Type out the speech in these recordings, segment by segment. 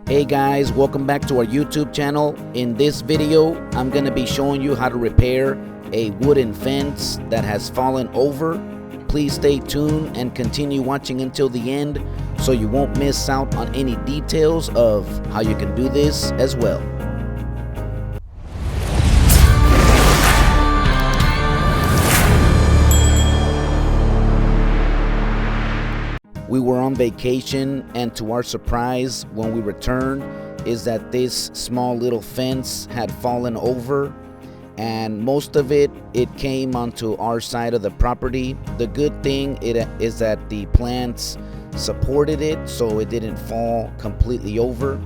Hey guys, welcome back to our YouTube channel. In this video, I'm going to be showing you how to repair a wooden fence that has fallen over. Please stay tuned and continue watching until the end so you won't miss out on any details of how you can do this as well. We were on vacation, and to our surprise when we returned is that this small little fence had fallen over, and most of it came onto our side of the property. The good thing is that the plants supported it so it didn't fall completely over.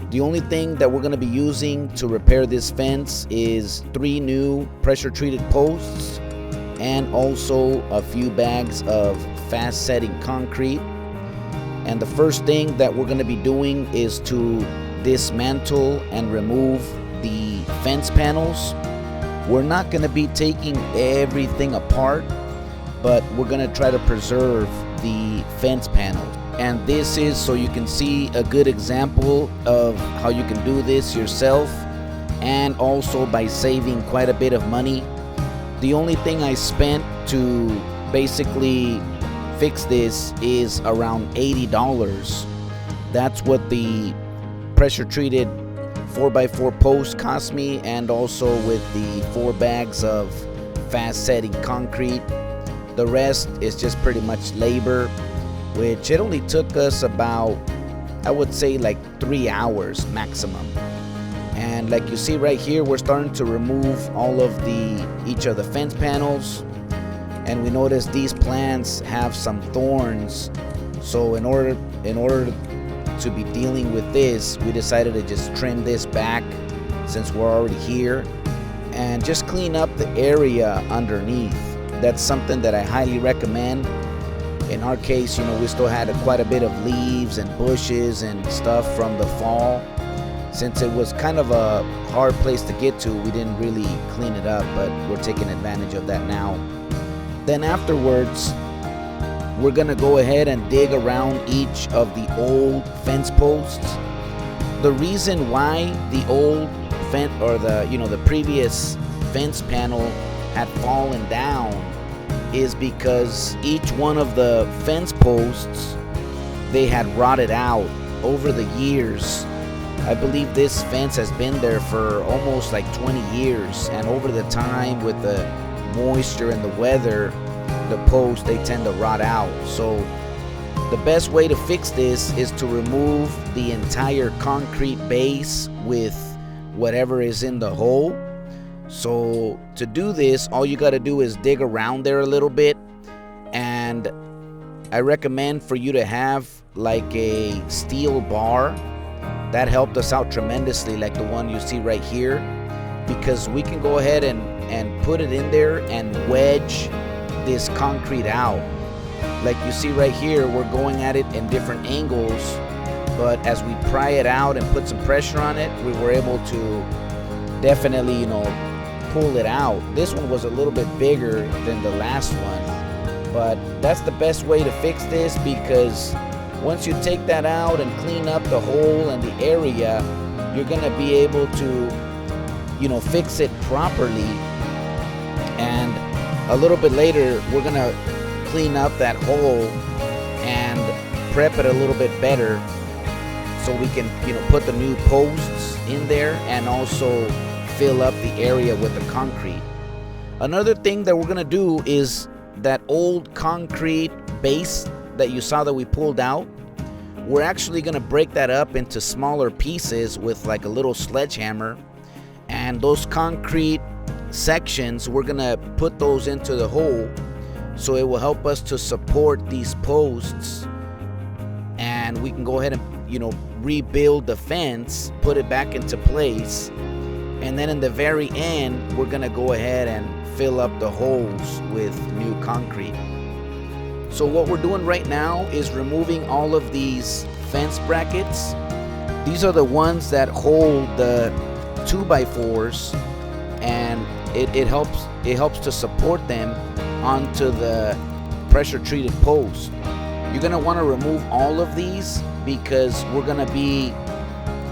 The only thing that we're going to be using to repair this fence is 3 new pressure treated posts and also a few bags of fast setting concrete. And the first thing that we're going to be doing is to dismantle and remove the fence panels. We're not going to be taking everything apart, but we're going to try to preserve the fence panels. And this is so you can see a good example of how you can do this yourself, and also by saving quite a bit of money. The only thing I spent to basically fix this is around $80. That's what the pressure treated 4x4 post cost me, and also with the 4 bags of fast setting concrete. The rest is just pretty much labor, which it only took us about, I would say, like 3 hours maximum. And like you see right here, we're starting to remove all of each of the fence panels. And we notice these plants have some thorns, so in order to be dealing with this, we decided to just trim this back since we're already here, and just clean up the area underneath. That's something that I highly recommend. In our case, we still had quite a bit of leaves and bushes and stuff from the fall. Since it was kind of a hard place to get to, we didn't really clean it up, but we're taking advantage of that now. Then afterwards, we're gonna go ahead and dig around each of the old fence posts. The reason why the old fence, or the previous fence panel had fallen down, is because each one of the fence posts, they had rotted out over the years. I believe this fence has been there for almost like 20 years, and over the time with the moisture and the weather, the posts, they tend to rot out. So the best way to fix this is to remove the entire concrete base with whatever is in the hole. So to do this, all you got to do is dig around there a little bit, and I recommend for you to have like a steel bar. That helped us out tremendously, like the one you see right here, because we can go ahead and put it in there and wedge this concrete out. Like you see right here, we're going at it in different angles, but as we pry it out and put some pressure on it, we were able to definitely, pull it out. This one was a little bit bigger than the last one, but that's the best way to fix this, because once you take that out and clean up the hole and the area, you're gonna be able to, fix it properly. And a little bit later, we're gonna clean up that hole and prep it a little bit better so we can, put the new posts in there and also fill up the area with the concrete. Another thing that we're gonna do is that old concrete base that you saw that we pulled out, we're actually going to break that up into smaller pieces with like a little sledgehammer, and those concrete sections, we're going to put those into the hole so it will help us to support these posts, and we can go ahead and rebuild the fence, put it back into place, and then in the very end, we're going to go ahead and fill up the holes with new concrete. So what we're doing right now is removing all of these fence brackets. These are the ones that hold the 2x4s, and it helps to support them onto the pressure treated post. You're gonna want to remove all of these because we're gonna be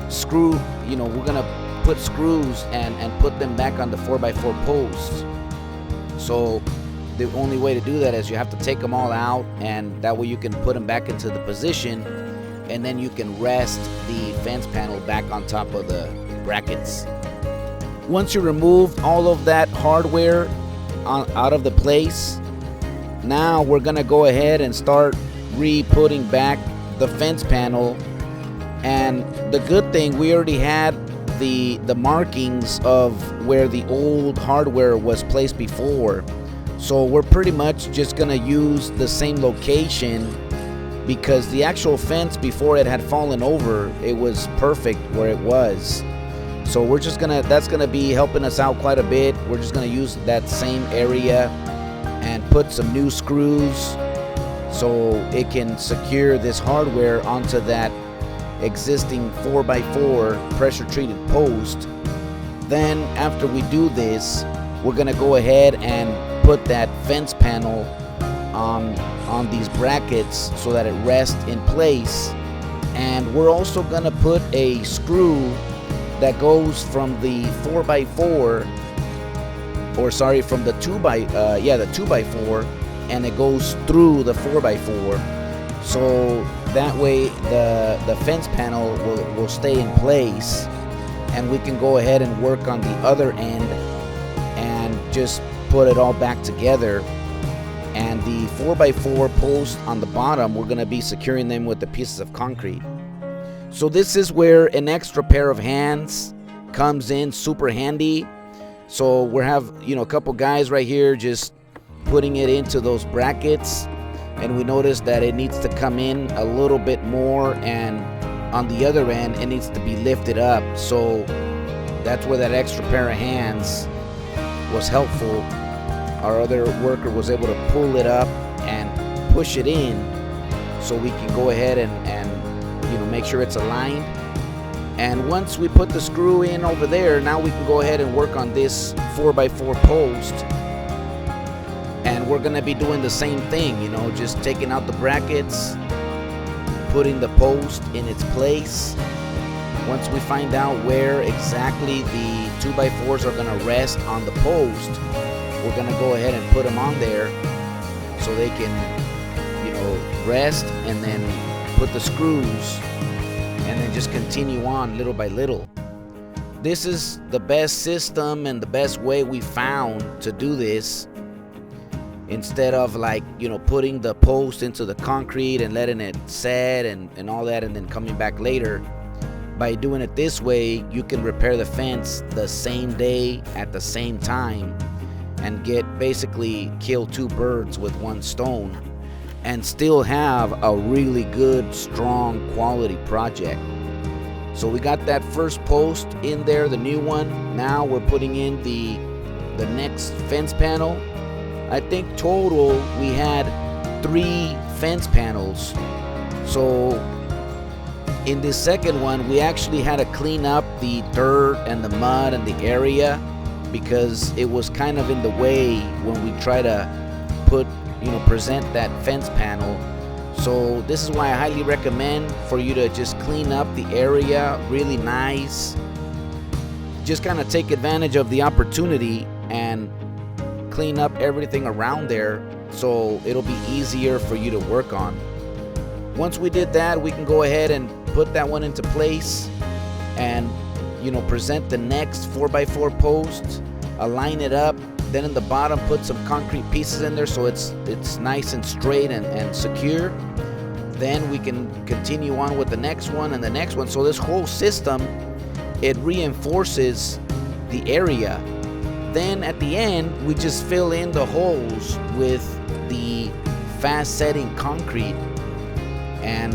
screw, we're gonna put screws and put them back on the 4x4 posts. So the only way to do that is you have to take them all out, and that way you can put them back into the position, and then you can rest the fence panel back on top of the brackets. Once you remove all of that hardware out of the place, now we're gonna go ahead and start re-putting back the fence panel. And the good thing, we already had the markings of where the old hardware was placed before, so we're pretty much just gonna use the same location, because the actual fence before it had fallen over, it was perfect where it was. So we're just that's gonna be helping us out quite a bit. We're just gonna use that same area and put some new screws so it can secure this hardware onto that existing 4x4 pressure treated post. Then after we do this, we're gonna go ahead and put that fence panel on these brackets so that it rests in place. And we're also gonna put a screw that goes from the 4x4, or sorry, from the 2x4, and it goes through the 4x4, so that way the fence panel will stay in place, and we can go ahead and work on the other end and just put it all back together. And the 4x4 posts on the bottom, we're going to be securing them with the pieces of concrete. So this is where an extra pair of hands comes in super handy. So we have a couple guys right here just putting it into those brackets, and we notice that it needs to come in a little bit more, and on the other end it needs to be lifted up. So that's where that extra pair of hands was helpful. Our other worker was able to pull it up and push it in so we can go ahead and make sure it's aligned. And once we put the screw in over there, now we can go ahead and work on this 4x4 post. And we're gonna be doing the same thing, just taking out the brackets, putting the post in its place. Once we find out where exactly the 2x4s are gonna rest on the post, we're gonna go ahead and put them on there so they can, rest, and then put the screws, and then just continue on little by little. This is the best system and the best way we found to do this, instead of putting the post into the concrete and letting it set and all that, and then coming back later. By doing it this way, you can repair the fence the same day at the same time and basically kill two birds with one stone, and still have a really good, strong, quality project. So we got that first post in there, the new one. Now we're putting in the next fence panel. I think total we had 3 fence panels. So in this second one, we actually had to clean up the dirt and the mud and the area, because it was kind of in the way when we try to present that fence panel. So this is why I highly recommend for you to just clean up the area really nice. Just kind of take advantage of the opportunity and clean up everything around there, so it'll be easier for you to work on. Once we did that, we can go ahead and put that one into place and present the next 4x4 post, align it up, then in the bottom put some concrete pieces in there so it's nice and straight and secure. Then we can continue on with the next one and the next one. So this whole system, it reinforces the area. Then at the end, we just fill in the holes with the fast setting concrete, and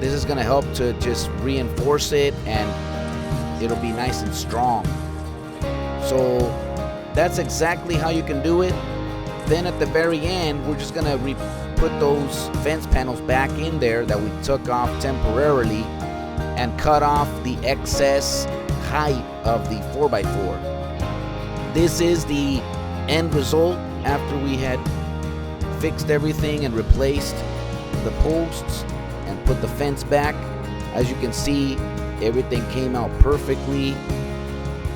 this is going to help to just reinforce it, and it'll be nice and strong. So that's exactly how you can do it. Then at the very end, we're just gonna put those fence panels back in there that we took off temporarily, and cut off the excess height of the 4x4. This is the end result after we had fixed everything and replaced the posts and put the fence back. As you can see, Everything came out perfectly,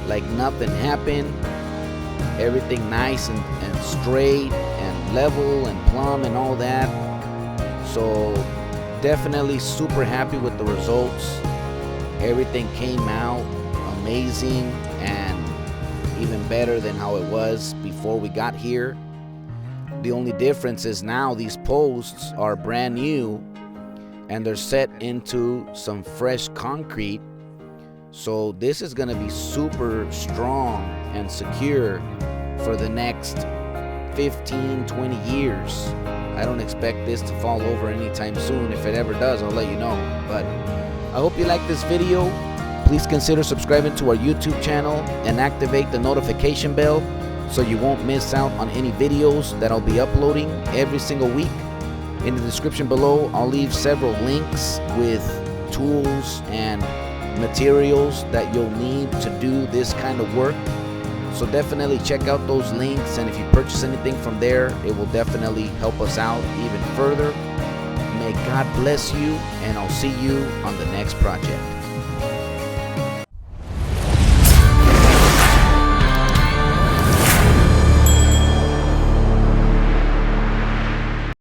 like nothing happened. Everything nice and straight and level and plumb and all that. So definitely super happy with the results. Everything came out amazing and even better than how it was before we got here. The only difference is now these posts are brand new and they're set into some fresh concrete. So this is going to be super strong and secure for the next 15-20 years. I don't expect this to fall over anytime soon. If it ever does, I'll let you know. But I hope you like this video. Please consider subscribing to our YouTube channel and activate the notification bell so you won't miss out on any videos that I'll be uploading every single week. In the description below, I'll leave several links with tools and materials that you'll need to do this kind of work. So definitely check out those links, and if you purchase anything from there, it will definitely help us out even further. May God bless you, and I'll see you on the next project.